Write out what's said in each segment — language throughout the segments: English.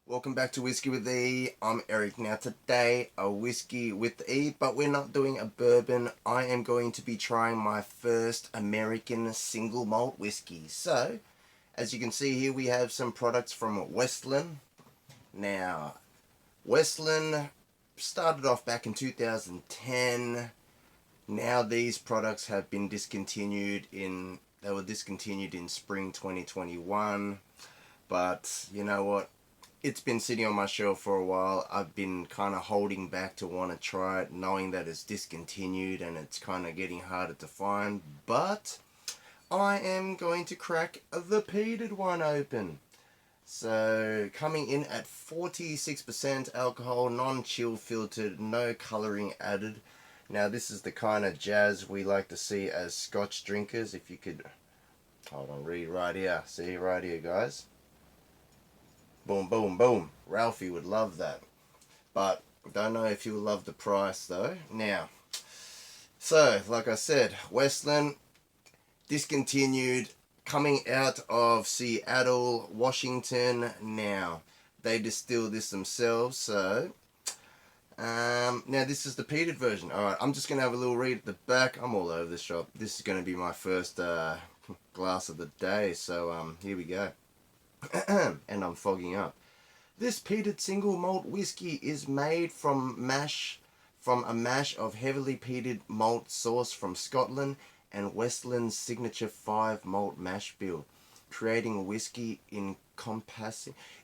Welcome back to Whiskey with E. I'm Eric. Now today, a whiskey with E, but we're not doing a bourbon. I am going to be trying my first American single malt whiskey. So, as you can see here, we have some products from Westland. Now, Westland started off back in 2010. Now these products have been they were discontinued in spring 2021. But you know what? It's been sitting on my shelf for a while. I've been kind of holding back to want to try it, knowing that it's discontinued and it's kind of getting harder to find. But I am going to crack the peated one open. So coming in at 46% alcohol, non-chill filtered, no colouring added. Now this is the kind of jazz we like to see as Scotch drinkers. If you could, hold on, read right here. See right here, guys. Boom, boom, boom. Ralphie would love that. But don't know if he'll love the price though. Now, so like I said, Westland discontinued, coming out of Seattle, Washington. Now, they distill this themselves. So, now this is the peated version. Alright, I'm just going to have a little read at the back. I'm all over the shop. This is going to be my first glass of the day. So, here we go. And I'm fogging up. This peated single malt whiskey is made from a mash of heavily peated malt sourced from Scotland and Westland's signature 5 malt mash bill, creating a whiskey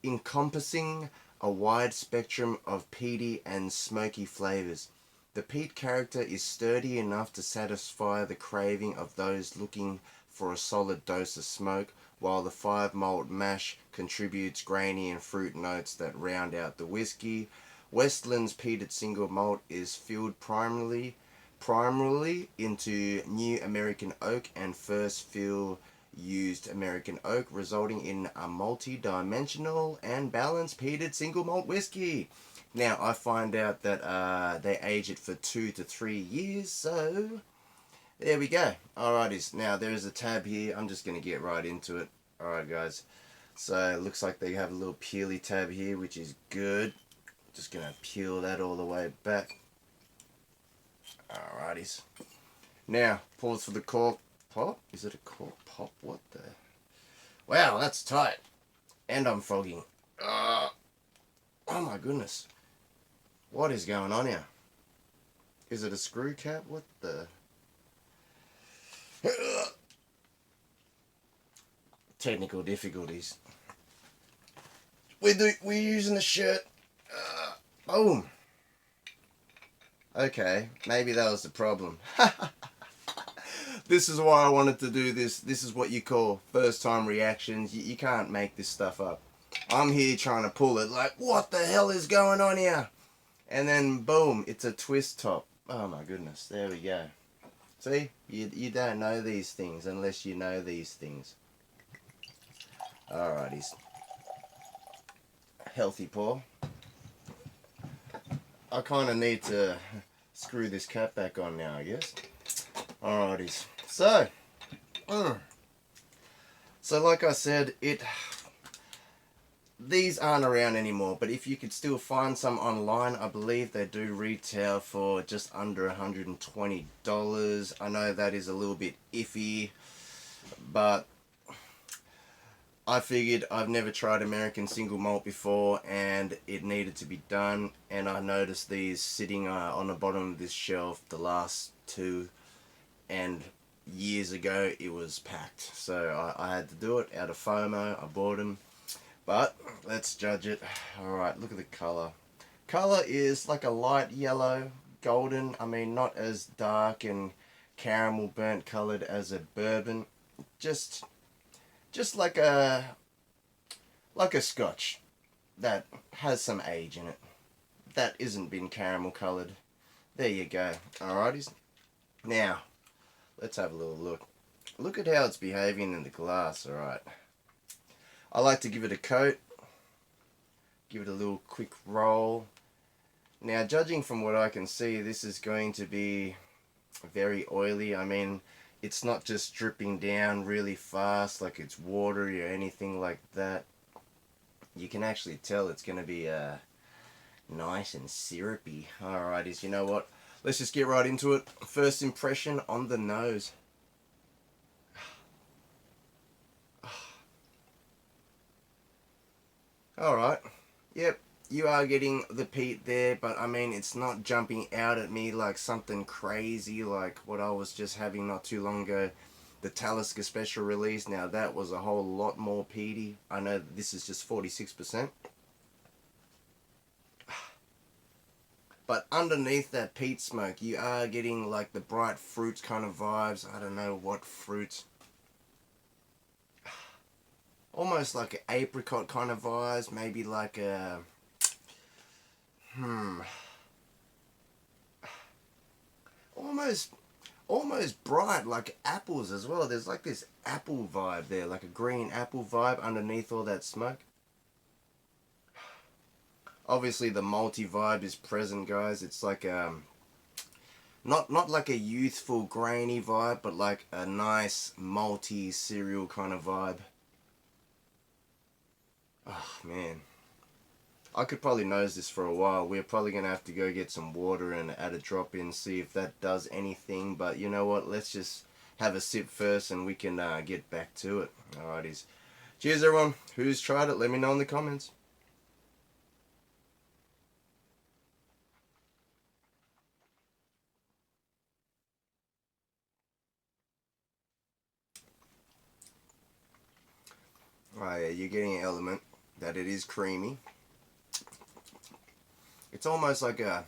encompassing a wide spectrum of peaty and smoky flavors. The peat character is sturdy enough to satisfy the craving of those looking for a solid dose of smoke, while the 5 malt mash contributes grainy and fruit notes that round out the whiskey. Westland's peated single malt is filled primarily into new American oak and first fill used American oak, resulting in a multi-dimensional and balanced peated single malt whiskey. Now I find out that they age it for 2 to 3 years, so there we go. Alrighties, now there is a tab here. I'm just going to get right into it. Alright guys, so it looks like they have a little peely tab here, which is good. Just going to peel that all the way back. Alrighties. Now, pause for the cork pop. Is it a cork pop? What the? Wow, that's tight. And I'm fogging. Oh my goodness. What is going on here? Is it a screw cap? What the? Technical difficulties. We're using the shirt. Boom. Okay, maybe that was the problem. This is why I wanted to do this. This is what you call first time reactions. You can't make this stuff up. I'm here trying to pull it like, what the hell is going on here? And then boom, it's a twist top. Oh my goodness, there we go. See, you don't know these things unless you know these things. Alrighties. Healthy pour. I kind of need to screw this cap back on now, I guess. Alrighties. So like I said, these aren't around anymore, but if you could still find some online, I believe they do retail for just under $120. I know that is a little bit iffy, but I figured I've never tried American single malt before and it needed to be done, and I noticed these sitting on the bottom of this shelf the last 2, and years ago it was packed, so I had to do it out of FOMO. I bought them, but let's judge it. Alright, look at the colour. Colour is like a light yellow, golden. I mean, not as dark and caramel burnt coloured as a bourbon. Just like a scotch that has some age in it, that isn't been caramel coloured. There you go. Alrighties. Now, let's have a little look. Look at how it's behaving in the glass. Alright. I like to give it a coat. Give it a little quick roll. Now, judging from what I can see, this is going to be very oily. I mean, it's not just dripping down really fast like it's watery or anything like that. you can actually tell it's going to be nice and syrupy. Alrighties, you know what? Let's just get right into it. First impression on the nose. Alright. Yep, you are getting the peat there, but I mean, it's not jumping out at me like something crazy like what I was just having not too long ago. The Talisker special release, now that was a whole lot more peaty. I know that this is just 46%. But underneath that peat smoke, you are getting like the bright fruits kind of vibes. I don't know what fruits. Almost like an apricot kind of vibes. Maybe like a... Almost bright, like apples as well. There's like this apple vibe there, like a green apple vibe underneath all that smoke. Obviously the malty vibe is present, guys. It's like not like a youthful grainy vibe, but like a nice malty cereal kind of vibe. Oh man, I could probably nose this for a while. We're probably gonna have to go get some water and add a drop in, see if that does anything. But you know what, let's just have a sip first and we can get back to it. Alrighties, cheers everyone who's tried it. Let me know in the comments. Oh yeah, you're getting an element that it is creamy. It's almost like a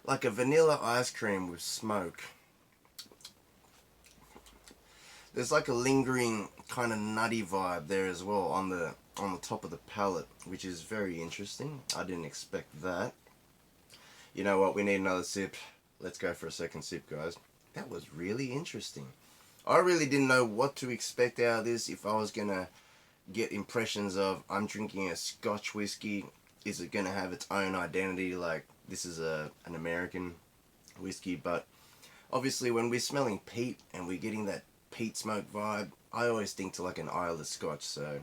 vanilla ice cream with smoke. There's like a lingering kind of nutty vibe there as well on the top of the palate, which is very interesting. I didn't expect that. You know what, we need another sip. Let's go for a second sip, guys. That was really interesting. I really didn't know what to expect out of this. If I was gonna get impressions of I'm drinking a Scotch whiskey, is it gonna have its own identity, like this is an American whiskey? But obviously when we're smelling peat and we're getting that peat smoke vibe, I always think to like an Islay Scotch. So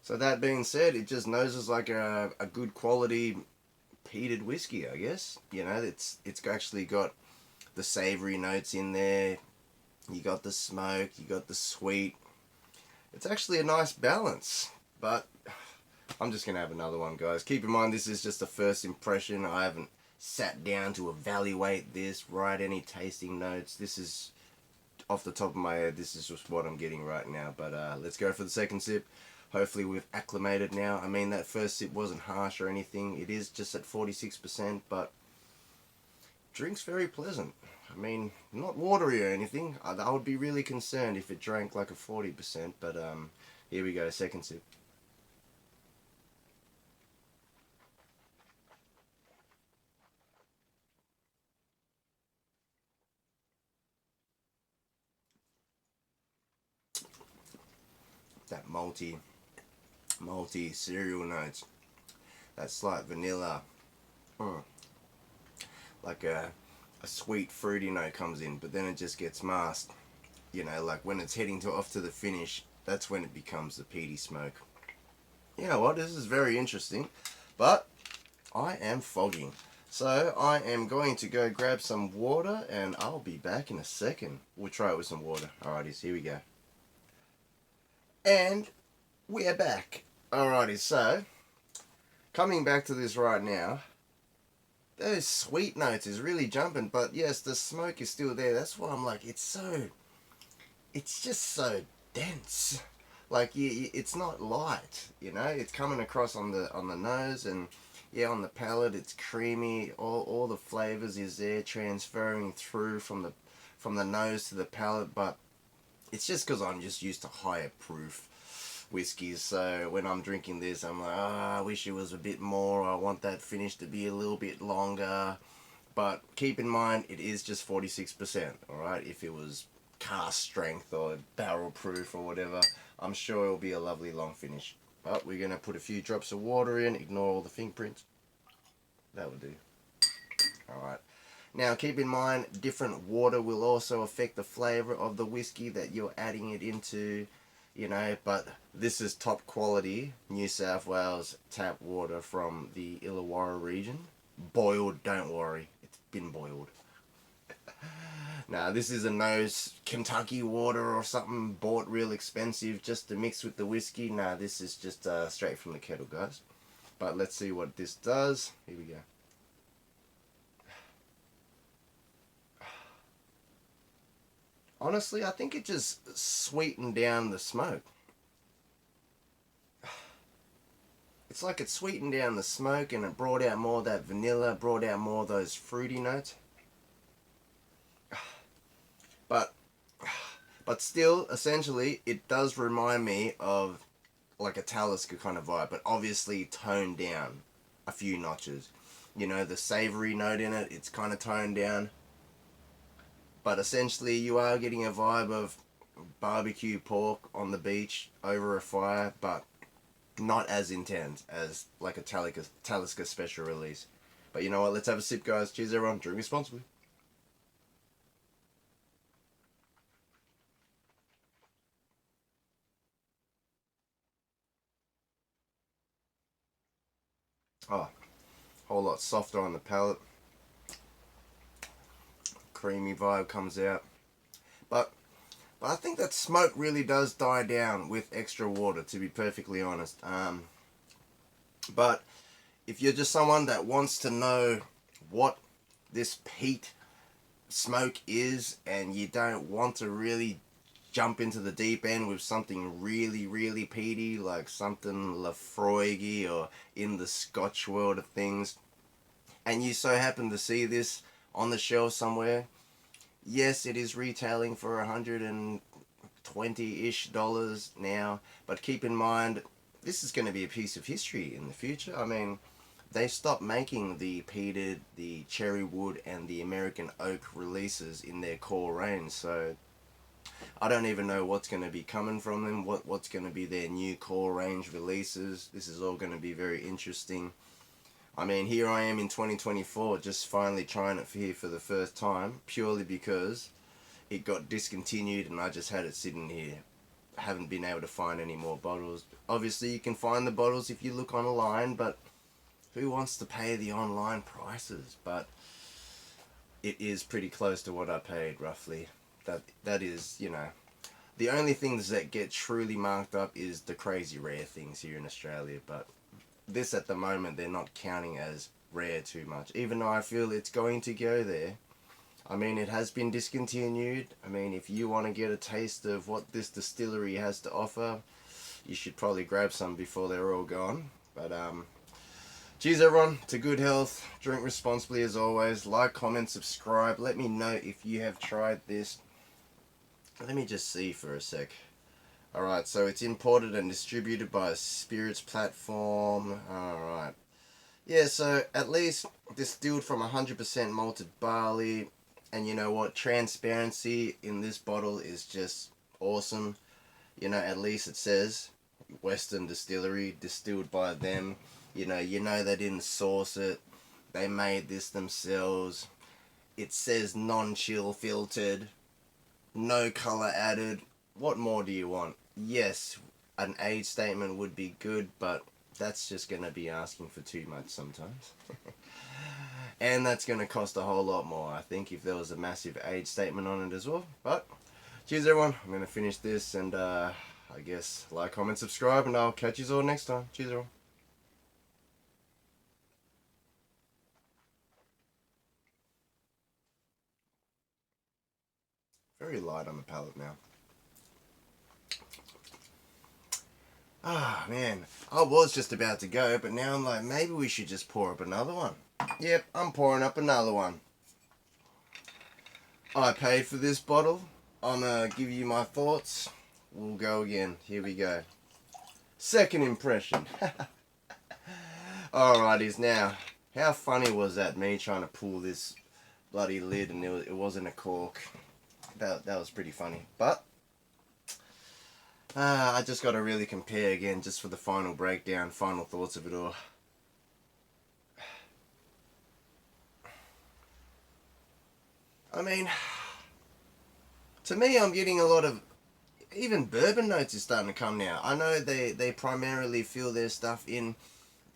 that being said, it just noses like a good quality peated whiskey, I guess. You know, it's actually got the savory notes in there. You got the smoke, you got the sweet. It's actually a nice balance. But I'm just going to have another one, guys. Keep in mind, this is just a first impression. I haven't sat down to evaluate this, write any tasting notes. This is off the top of my head. This is just what I'm getting right now. But let's go for the second sip. Hopefully we've acclimated now. I mean, that first sip wasn't harsh or anything. It is just at 46%, but drink's very pleasant. I mean, not watery or anything. I would be really concerned if it drank like a 40%, but here we go, second sip. That malty cereal notes. That slight vanilla. Like a sweet fruity note comes in, but then it just gets masked. You know, like when it's heading off to the finish, that's when it becomes the peaty smoke. You know what, this is very interesting, but I am fogging. So I am going to go grab some water and I'll be back in a second. We'll try it with some water. Alrighty, here we go. And we're back. Alrighty, so coming back to this right now, those sweet notes is really jumping, but yes, the smoke is still there. That's why I'm like, it's just so dense. Like, it's not light, you know. It's coming across on the nose, and yeah, on the palate, it's creamy. All the flavors is there transferring through from the nose to the palate, but it's just because I'm just used to higher proof whiskeys. So when I'm drinking this, I'm like, I wish it was a bit more. I want that finish to be a little bit longer. But keep in mind, it is just 46%. All right, if it was cask strength or barrel proof or whatever, I'm sure it'll be a lovely long finish. But we're gonna put a few drops of water in. Ignore all the fingerprints. That will do. All right. Now keep in mind, different water will also affect the flavour of the whiskey that you're adding it into, you know, but this is top quality New South Wales tap water from the Illawarra region. Boiled, don't worry, it's been boiled. Now this is a nose Kentucky water or something bought real expensive just to mix with the whiskey. Nah, this is just straight from the kettle, guys. But let's see what this does. Here we go. Honestly, I think it just sweetened down the smoke. It's like it sweetened down the smoke and it brought out more of that vanilla, brought out more of those fruity notes. But still, essentially, it does remind me of like a Talisker kind of vibe, but obviously toned down a few notches. You know, the savoury note in it, it's kind of toned down. But essentially, you are getting a vibe of barbecue pork on the beach over a fire, but not as intense as like a Talisker special release. But you know what? Let's have a sip, guys. Cheers, everyone. Drink responsibly. Oh, whole lot softer on the palate. Creamy vibe comes out. But I think that smoke really does die down with extra water, to be perfectly honest. But if you're just someone that wants to know what this peat smoke is and you don't want to really jump into the deep end with something really peaty, like something Lafroigy or in the Scotch world of things, and you so happen to see this on the shelf somewhere, yes, it is retailing for $120-ish now, but keep in mind, this is going to be a piece of history in the future. I mean, they stopped making the peated, the cherry wood, and the American oak releases in their core range, so I don't even know what's going to be coming from them, what's going to be their new core range releases. This is all going to be very interesting. I mean, here I am in 2024, just finally trying it here for the first time, purely because it got discontinued and I just had it sitting here. I haven't been able to find any more bottles. Obviously, you can find the bottles if you look online, but who wants to pay the online prices? But it is pretty close to what I paid, roughly. That is, you know, the only things that get truly marked up is the crazy rare things here in Australia, but this at the moment they're not counting as rare too much, even though I feel it's going to go there. I mean, it has been discontinued. I mean, if you want to get a taste of what this distillery has to offer, you should probably grab some before they're all gone. But cheers everyone, to good health, drink responsibly as always, like, comment, subscribe, let me know if you have tried this. Let me just see for a sec. Alright, so it's imported and distributed by a spirits platform. Alright. Yeah, so at least distilled from 100% malted barley. And you know what? Transparency in this bottle is just awesome. You know, at least it says Western Distillery, distilled by them. You know they didn't source it. They made this themselves. It says non-chill filtered. No color added. What more do you want? Yes, an age statement would be good, but that's just going to be asking for too much sometimes. And that's going to cost a whole lot more, I think, if there was a massive age statement on it as well. But cheers everyone, I'm going to finish this and I guess like, comment, subscribe, and I'll catch you all next time. Cheers everyone. Very light on the palate now. Ah, man, I was just about to go, but now I'm like, maybe we should just pour up another one. Yep, I'm pouring up another one. I paid for this bottle. I'm gonna give you my thoughts. We'll go again. Here we go. Second impression. Alrighties, now, how funny was that, me trying to pull this bloody lid and it wasn't a cork? That was pretty funny. But I just got to really compare again just for the final breakdown, final thoughts of it all. I mean, to me, I'm getting a lot of, even bourbon notes is starting to come now. I know they primarily fill their stuff in,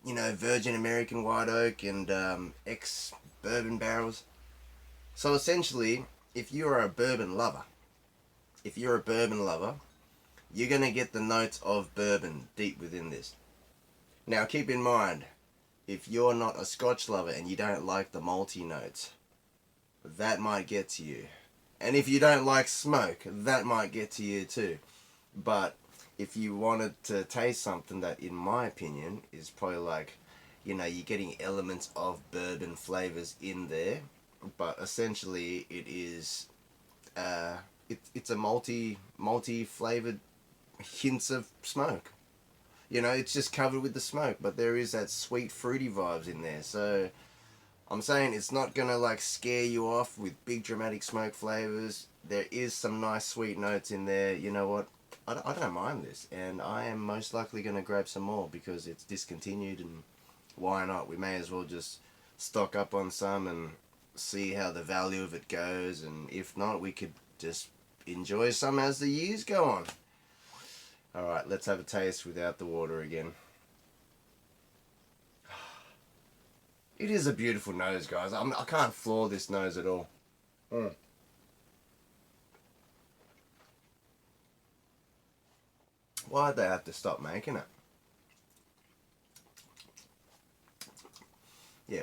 you know, virgin American white oak and ex-bourbon barrels. So essentially, if you're a bourbon lover, if you're a bourbon lover, you're going to get the notes of bourbon deep within this. Now keep in mind, if you're not a Scotch lover and you don't like the malty notes, that might get to you. And if you don't like smoke, that might get to you too. But if you wanted to taste something that, in my opinion, is probably like, you know, you're getting elements of bourbon flavors in there, but essentially it is, it's a multi flavored hints of smoke. You know, it's just covered with the smoke, but there is that sweet fruity vibes in there. So I'm saying it's not gonna like scare you off with big dramatic smoke flavors. There is some nice sweet notes in there. You know what? I don't mind this, and I am most likely gonna grab some more because it's discontinued, and why not? We may as well just stock up on some and see how the value of it goes, and if not, we could just enjoy some as the years go on. Alright, let's have a taste without the water again. It is a beautiful nose, guys. I can't flaw this nose at all. Why'd they have to stop making it? Yeah,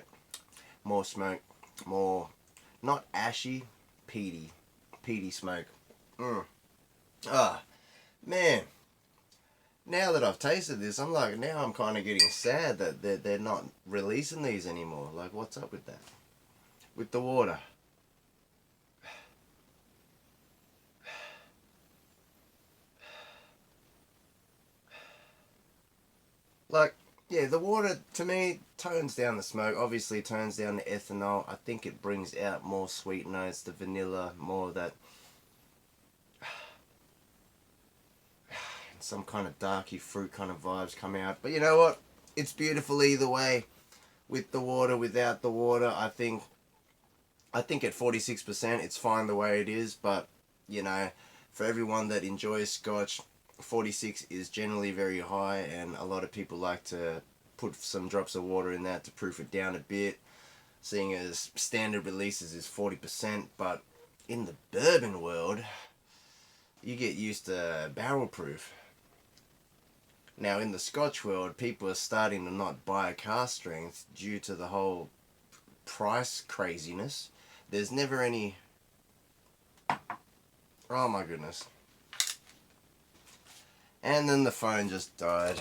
more smoke, more, not ashy, peaty smoke. Ah, man. Now that I've tasted this, I'm like, now I'm kind of getting sad that they're not releasing these anymore. Like, what's up with that? With the water. Like, yeah, the water, to me, tones down the smoke. Obviously, tones down the ethanol. I think it brings out more sweet notes, the vanilla, more of that, some kind of darky fruit kind of vibes come out. But you know what? It's beautiful either way. With the water, without the water, I think at 46%, it's fine the way it is. But, you know, for everyone that enjoys Scotch, 46 is generally very high, and a lot of people like to put some drops of water in that to proof it down a bit, seeing as standard releases is 40%. But in the bourbon world, you get used to barrel proof. Now in the Scotch world, people are starting to not buy cask strength due to the whole price craziness. There's never any... Oh my goodness. And then the phone just died.